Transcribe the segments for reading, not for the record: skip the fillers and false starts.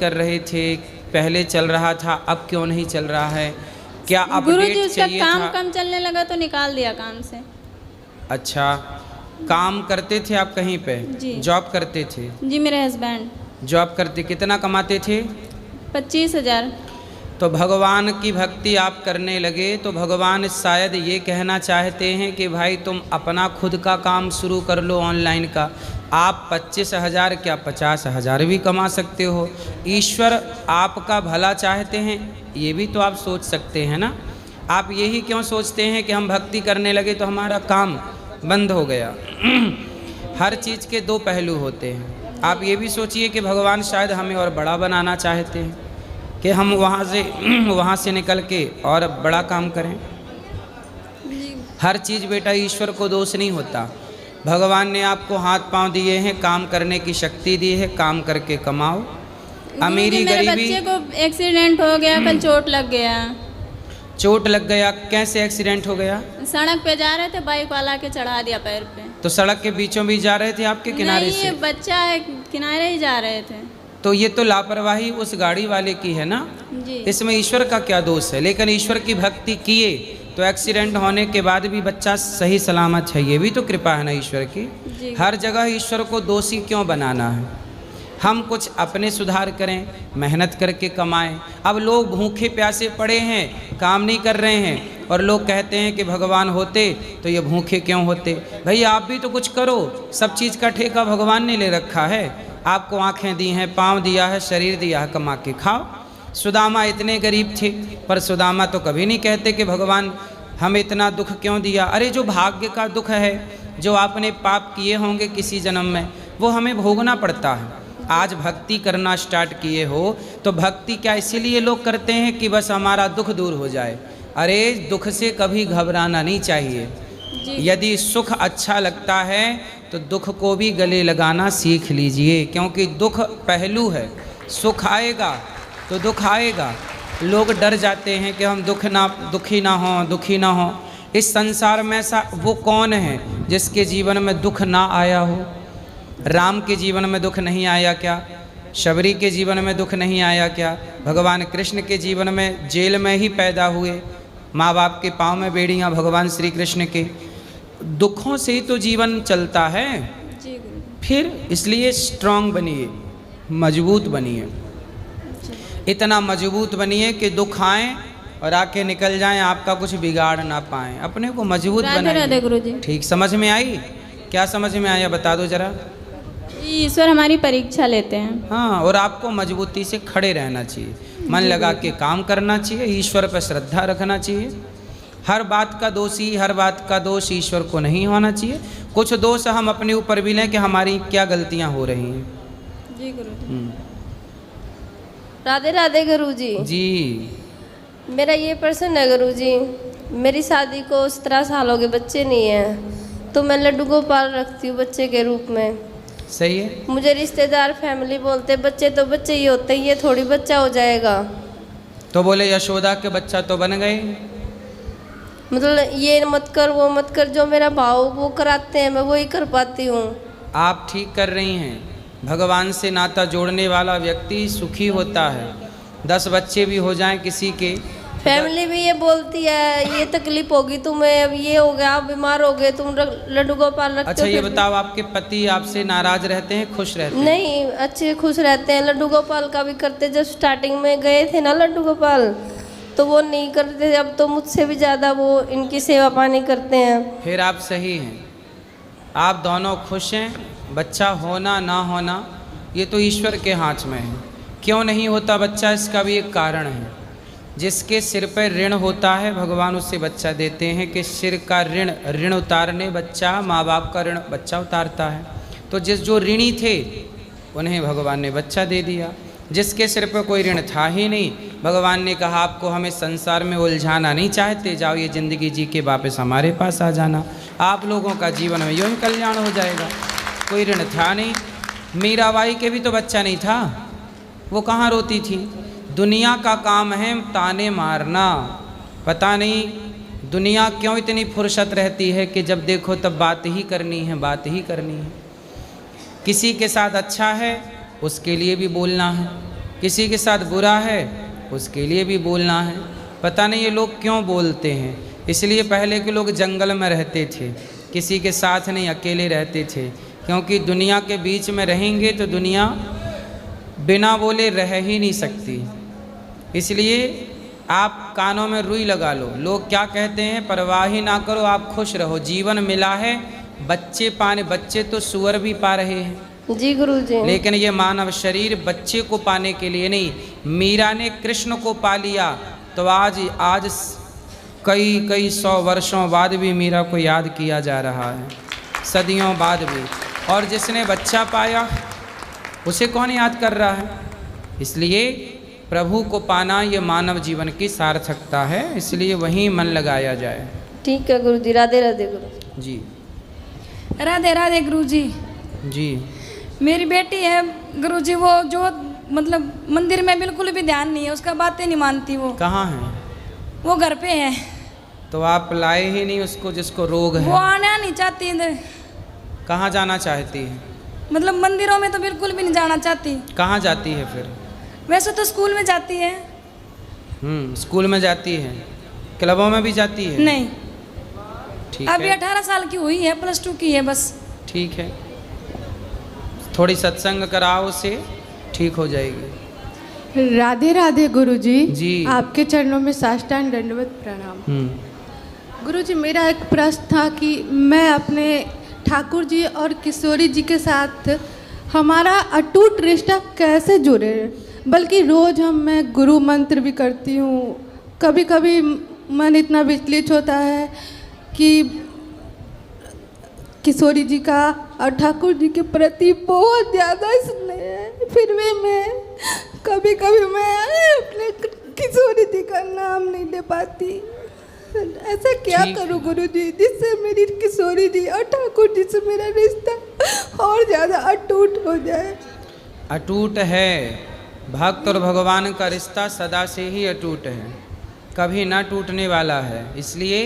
कर रहे थे, पहले चल रहा था, अब क्यों नहीं चल रहा है? क्या गुरुजी अपडेट उसका चाहिए काम था? कम चलने लगा तो निकाल दिया काम से। अच्छा, काम करते थे आप कहीं पे? जी। जॉब करते थे? जी, मेरे हस्बैंड जॉब करते, कितना कमाते थे? 25,000। तो भगवान की भक्ति आप करने लगे तो भगवान शायद ये कहना चाहते हैं कि भाई तुम अपना खुद का काम शुरू कर लो ऑनलाइन का। आप 25,000 क्या 50,000 भी कमा सकते हो। ईश्वर आपका भला चाहते हैं, ये भी तो आप सोच सकते हैं ना। आप यही क्यों सोचते हैं कि हम भक्ति करने लगे तो हमारा काम बंद हो गया। हर चीज़ के दो पहलू होते हैं। आप ये भी सोचिए कि भगवान शायद हमें और बड़ा बनाना चाहते हैं कि हम वहाँ से निकल के और बड़ा काम करें। हर चीज़ बेटा ईश्वर को दोष नहीं होता। भगवान ने आपको हाथ पांव दिए हैं, काम करने की शक्ति दी है, काम करके कमाओ। अमीरी मेरे गरीबी। बच्चे को एक्सीडेंट हो गया, कल चोट लग गया। चोट लग गया? कैसे एक्सीडेंट हो गया? सड़क पे जा रहे थे, बाइक वाला के चढ़ा दिया पैर पे। तो सड़क के बीचों बीच जा रहे थे आपके किनारे नहीं, से? ये बच्चा है, किनारे ही जा रहे थे। तो ये तो लापरवाही उस गाड़ी वाले की है ना। जी। इसमें ईश्वर का क्या दोष है? लेकिन ईश्वर की भक्ति किए तो एक्सीडेंट होने के बाद भी बच्चा सही सलामत है, ये भी तो कृपा है ना ईश्वर की। जी। हर जगह ईश्वर को दोषी क्यों बनाना है? हम कुछ अपने सुधार करें, मेहनत करके कमाएं। अब लोग भूखे प्यासे पड़े हैं, काम नहीं कर रहे हैं, और लोग कहते हैं कि भगवान होते तो ये भूखे क्यों होते। भाई आप भी तो कुछ करो। सब चीज़ का ठेका भगवान ने ले रखा है। आपको आँखें दी हैं, पाँव दिया है, शरीर दिया है, कमा के खाओ। सुदामा इतने गरीब थे, पर सुदामा तो कभी नहीं कहते कि भगवान हमें इतना दुख क्यों दिया। अरे जो भाग्य का दुख है, जो आपने पाप किए होंगे किसी जन्म में, वो हमें भोगना पड़ता है। आज भक्ति करना स्टार्ट किए हो तो भक्ति क्या इसीलिए लोग करते हैं कि बस हमारा दुख दूर हो जाए। अरे दुख से कभी घबराना नहीं चाहिए। यदि सुख अच्छा लगता है तो दुख को भी गले लगाना सीख लीजिए, क्योंकि दुख पहलू है। सुख आएगा तो दुख आएगा। लोग डर जाते हैं कि हम दुखी ना हो। इस संसार में ऐसा वो कौन है जिसके जीवन में दुख ना आया हो? राम के जीवन में दुख नहीं आया क्या? शबरी के जीवन में दुख नहीं आया क्या? भगवान कृष्ण के जीवन में जेल में ही पैदा हुए, माँ बाप के पाँव में बेड़ियाँ भगवान श्री कृष्ण के। दुखों से ही तो जीवन चलता है। जी। फिर इसलिए स्ट्रांग बनिए, मजबूत बनिए। इतना मजबूत बनिए कि दुख आए और आके निकल जाएं, आपका कुछ बिगाड़ ना पाएं। अपने को मजबूत राधे राधे गुरुजी। बनाइए। ठीक समझ में आई? क्या समझ में आया बता दो जरा। ईश्वर हमारी परीक्षा लेते हैं। हाँ, और आपको मजबूती से खड़े रहना चाहिए, मन लगा के काम करना चाहिए, ईश्वर पर श्रद्धा रखना चाहिए। हर बात का दोषी, हर बात का दोष ईश्वर को नहीं होना चाहिए। कुछ दोष हम अपने ऊपर भी लें कि हमारी क्या गलतियां हो रही हैं। जी गुरुजी। राधे राधे गुरुजी। जी। मेरा ये प्रश्न है गुरुजी, मेरी शादी को 17 साल हो गए, बच्चे नहीं हैं, तो मैं लड्डू गोपाल रखती हूँ बच्चे के रूप में। सही है। मुझे रिश्तेदार फैमिली बोलते बच्चे तो बच्चे ही होते हैं, ये थोड़ी बच्चा हो जाएगा। तो बोले यशोदा के बच्चा तो बन गए। मतलब ये मत कर वो मत कर, जो मेरा भाव वो कराते हैं मैं वही कर पाती हूँ। आप ठीक कर रही हैं। भगवान से नाता जोड़ने वाला व्यक्ति सुखी होता है। 10 बच्चे भी हो जाएं किसी के, फैमिली भी ये बोलती है ये तकलीफ होगी तुम्हें, अब ये हो गया, आप बीमार हो गए, तुम लड्डू गोपाल रखते हो। अच्छा ये बताओ, आपके पति आपसे नाराज रहते हैं, खुश रहते हैं? नहीं, अच्छे खुश रहते हैं। लड्डू गोपाल का भी करते, जब स्टार्टिंग में गए थे ना लड्डू गोपाल, तो वो नहीं करते थे। अब तो मुझसे भी ज़्यादा वो इनकी सेवा पानी करते हैं। फिर आप सही हैं, आप दोनों खुश हैं। बच्चा होना ना होना ये तो ईश्वर के हाथ में है। क्यों नहीं होता बच्चा, इसका भी एक कारण है। जिसके सिर पर ऋण होता है भगवान उससे बच्चा देते हैं कि सिर का ऋण उतारने बच्चा, माँ बाप का ऋण बच्चा उतारता है। तो जो ऋणी थे उन्हें भगवान ने बच्चा दे दिया। जिसके सिर पर कोई ऋण था ही नहीं, भगवान ने कहा आपको हमें संसार में उलझाना नहीं चाहते, जाओ ये ज़िंदगी जी के वापस हमारे पास आ जाना, आप लोगों का जीवन में यूँ ही कल्याण हो जाएगा। कोई ऋण था नहीं। मीराबाई के भी तो बच्चा नहीं था, वो कहाँ रोती थी। दुनिया का काम है ताने मारना। पता नहीं दुनिया क्यों इतनी फुर्सत रहती है कि जब देखो तब बात ही करनी है, बात ही करनी है। किसी के साथ अच्छा है उसके लिए भी बोलना है, किसी के साथ बुरा है उसके लिए भी बोलना है। पता नहीं ये लोग क्यों बोलते हैं। इसलिए पहले के लोग जंगल में रहते थे, किसी के साथ नहीं, अकेले रहते थे, क्योंकि दुनिया के बीच में रहेंगे तो दुनिया बिना बोले रह ही नहीं सकती। इसलिए आप कानों में रुई लगा लो। लोग क्या कहते हैं, परवाह ही ना करो, आप खुश रहो, जीवन मिला है, बच्चे तो सुअर भी पा रहे हैं जी गुरुजी। लेकिन ये मानव शरीर बच्चे को पाने के लिए नहीं। मीरा ने कृष्ण को पा लिया तो आज कई 100 वर्षों बाद भी मीरा को याद किया जा रहा है, सदियों बाद भी। और जिसने बच्चा पाया उसे कौन याद कर रहा है। इसलिए प्रभु को पाना ये मानव जीवन की सार्थकता है, इसलिए वहीं मन लगाया जाए। ठीक है गुरुजी। राधे राधे गुरु जी। राधे राधे गुरुजी। जी। मेरी बेटी है गुरुजी, वो जो मतलब मंदिर में बिल्कुल भी ध्यान नहीं है, उसका बातें नहीं मानती। वो कहाँ है? वो घर पे है। तो आप लाए ही नहीं उसको जिसको रोग है। वो आना नहीं चाहती इधर। कहाँ जाना चाहती है? मतलब मंदिरों में तो बिल्कुल भी नहीं जाना चाहती। कहाँ जाती है फिर? वैसे तो स्कूल में जाती है। स्कूल में जाती है, क्लबों में भी जाती है? नहीं, ठीक अभी है। 18 साल की हुई है, +2 की है बस। ठीक है, थोड़ी सत्संग कराओ उसे, ठीक हो जाएगी। राधे राधे गुरुजी। जी। आपके चरणों में साष्टांग दंडवत प्रणाम। गुरुजी, मेरा एक प्रश्न था कि मैं अपने ठाकुर जी और किशोरी जी के साथ हमारा अटूट रिश्ता कैसे जुड़े, बल्कि रोज़ मैं गुरु मंत्र भी करती हूँ। कभी कभी मन इतना विचलित होता है कि किशोरी जी का और ठाकुर जी के प्रति बहुत ज़्यादा स्नेह है, फिर भी मैं कभी मैं अपने किशोरी जी का नाम नहीं ले पाती। ऐसा क्या करूं गुरुजी जिससे मेरी किशोरी जी और ठाकुर जी से मेरा रिश्ता और ज़्यादा अटूट हो जाए। अटूट है, भक्त और भगवान का रिश्ता सदा से ही अटूट है, कभी ना टूटने वाला है। इसलिए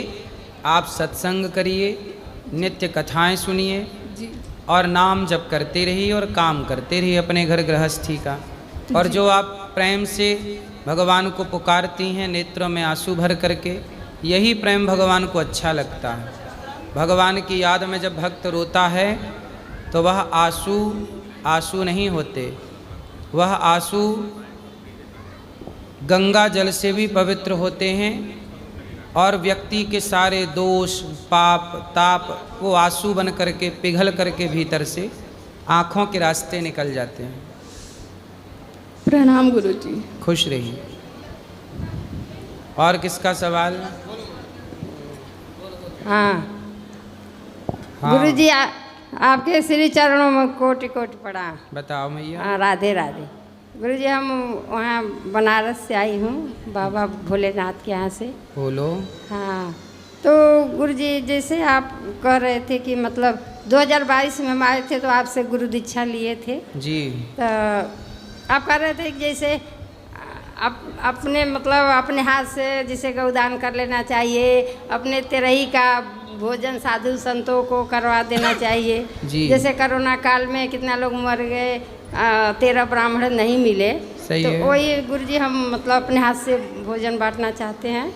आप सत्संग करिए, नित्य कथाएं सुनिए और नाम जप करते रहिए और काम करते रहिए अपने घर गृहस्थी का। और जो आप प्रेम से भगवान को पुकारती हैं नेत्रों में आंसू भर करके, यही प्रेम भगवान को अच्छा लगता है। भगवान की याद में जब भक्त रोता है तो वह आंसू नहीं होते, वह आंसू गंगा जल से भी पवित्र होते हैं और व्यक्ति के सारे दोष पाप ताप वो आंसू बन करके पिघल करके भीतर से आँखों के रास्ते निकल जाते हैं। प्रणाम गुरुजी। खुश रहिए। और किसका सवाल? हाँ गुरुजी, आपके श्री चरणों में कोटि कोटि प्रणाम। बताओ मैया। हाँ राधे राधे गुरुजी। हम वहाँ बनारस से आई हूँ, बाबा भोलेनाथ के यहाँ से। बोलो। हाँ तो गुरुजी, जैसे आप कह रहे थे कि मतलब 2022 में हम आए थे तो आपसे गुरु दीक्षा लिए थे जी। तो आप कह रहे थे कि जैसे अपने मतलब अपने हाथ से जिसे गौदान कर लेना चाहिए, अपने तेरही का भोजन साधु संतों को करवा देना चाहिए जी। जैसे कोरोना काल में कितना लोग मर गए, 13 ब्राह्मण नहीं मिले। सही तो है। वही गुरुजी हम मतलब अपने हाथ से भोजन बांटना चाहते हैं।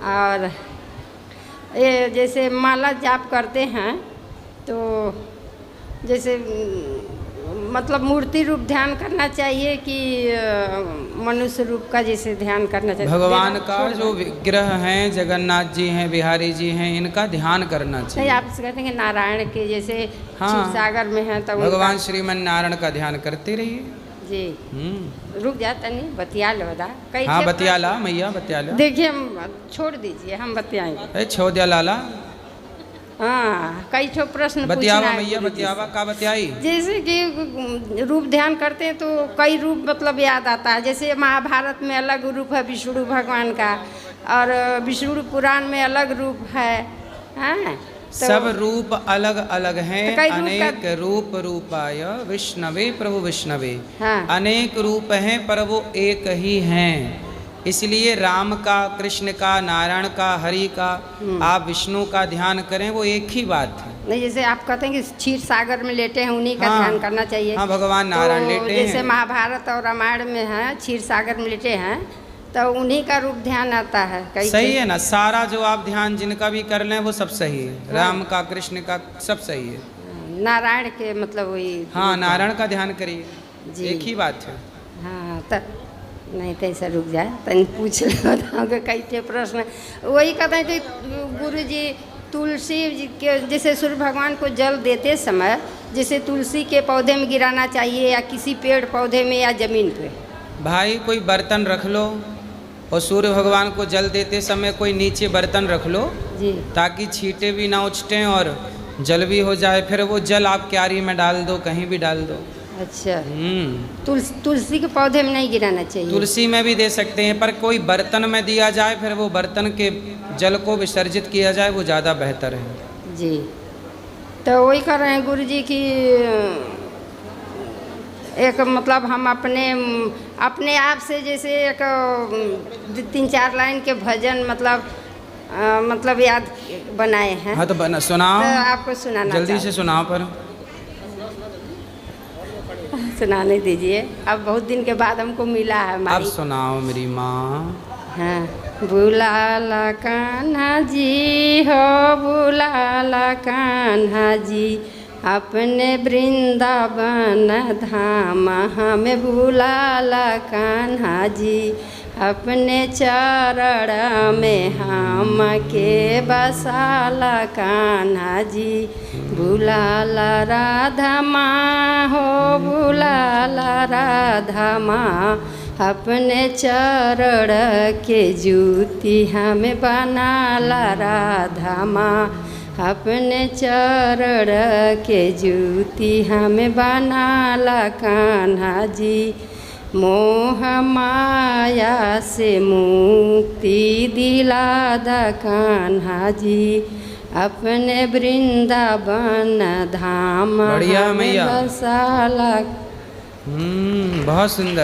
और ये जैसे माला जाप करते हैं तो जैसे मतलब मूर्ति रूप ध्यान करना चाहिए कि मनुष्य रूप का जैसे ध्यान करना चाहिए? भगवान का जो विग्रह हैं, जगन्नाथ जी हैं, बिहारी जी हैं, इनका ध्यान करना नहीं, चाहिए। आप कहते हैं कि नारायण के जैसे हाँ। शिवसागर में है तो भगवान श्रीमन नारायण का ध्यान करते रहिए। जी। रुक जाता नहीं, बतिया लो दा कई हाँ बतियाला मैया, बतियाला। देखिए हम छोड़ दीजिए, हम बतियाएंगे। छोद्या लाला। हाँ कई ठो प्रश्न बतियावा पूछना है मैया, गुरुजी से। बतियावा का बतियाई। जैसे कि रूप ध्यान करते हैं तो कई रूप मतलब याद आता है। जैसे महाभारत में अलग रूप है विष्णु भगवान का, और विष्णु पुराण में अलग रूप है। हाँ तो सब रूप अलग अलग हैं। तो कई रूप अनेक रूप रूपाय विष्णवे प्रभु विष्णवे। हाँ। अनेक रूप हैं पर वो एक ही हैं। इसलिए राम का, कृष्ण का, नारायण का, हरि का, आप विष्णु का ध्यान करें, वो एक ही बात है। नहीं, जैसे आप कहते हैं कि क्षीर सागर में लेटे हैं, उन्हीं का हाँ, ध्यान करना चाहिए। हाँ, भगवान नारायण लेटे जैसे हैं। महाभारत और रामायण में है, क्षीर सागर में लेटे हैं, तो उन्हीं का रूप ध्यान आता है। सही है ना, सारा जो आप ध्यान जिनका भी कर लें वो सब सही है। राम का, कृष्ण का, सब सही है। नारायण के मतलब वही। हाँ, नारायण का ध्यान करिए, जी। एक ही बात है। हाँ, तो नहीं तो ऐसा रुक जाए, तन पूछ लो कई थे प्रश्न। वही कहते हैं कि गुरु जी तुलसी जी के, जैसे सूर्य भगवान को जल देते समय जैसे तुलसी के पौधे में गिराना चाहिए या किसी पेड़ पौधे में या जमीन पे? भाई कोई बर्तन रख लो और सूर्य भगवान को जल देते समय कोई नीचे बर्तन रख लो जी, ताकि छींटे भी ना उछटें और जल भी हो जाए। फिर वो जल आप क्यारी में डाल दो, कहीं भी डाल दो। अच्छा। तुलसी के पौधे में नहीं गिराना चाहिए? तुलसी में भी दे सकते हैं, पर कोई बर्तन में दिया जाए, फिर वो बर्तन के जल को विसर्जित किया जाए, वो ज़्यादा बेहतर है। जी, तो वही कर रहे हैं गुरु जी की एक मतलब हम अपने आप से जैसे एक 3-4 लाइन के भजन मतलब याद बनाए हैं। हाँ, तो सुनाओ, तो आपको सुनाना जल्दी से सुनाओ। पर सुनाने दीजिए, अब बहुत दिन के बाद हमको मिला है। अब सुनाओ मेरी माँ। हाँ, बुलाला कान्हा जी हो, बुलाला कान्हा जी, अपने वृंदावन धाम हमें बुलाला कान्हा जी, अपने चरण में हम के बसाला कान्हा जी, बुलाला राधा माँ हो, बुलाला राधा माँ, अपने चरण के जूती हमें बनाला राधा माँ, अपने चरण के जूती हमें बनाला कान्हा जी, मोह माया से मुक्ति दिला दा कान्हा जी, अपने वृंदावन धाम बढ़िया मैया, बसाला। बहुत सुंदर।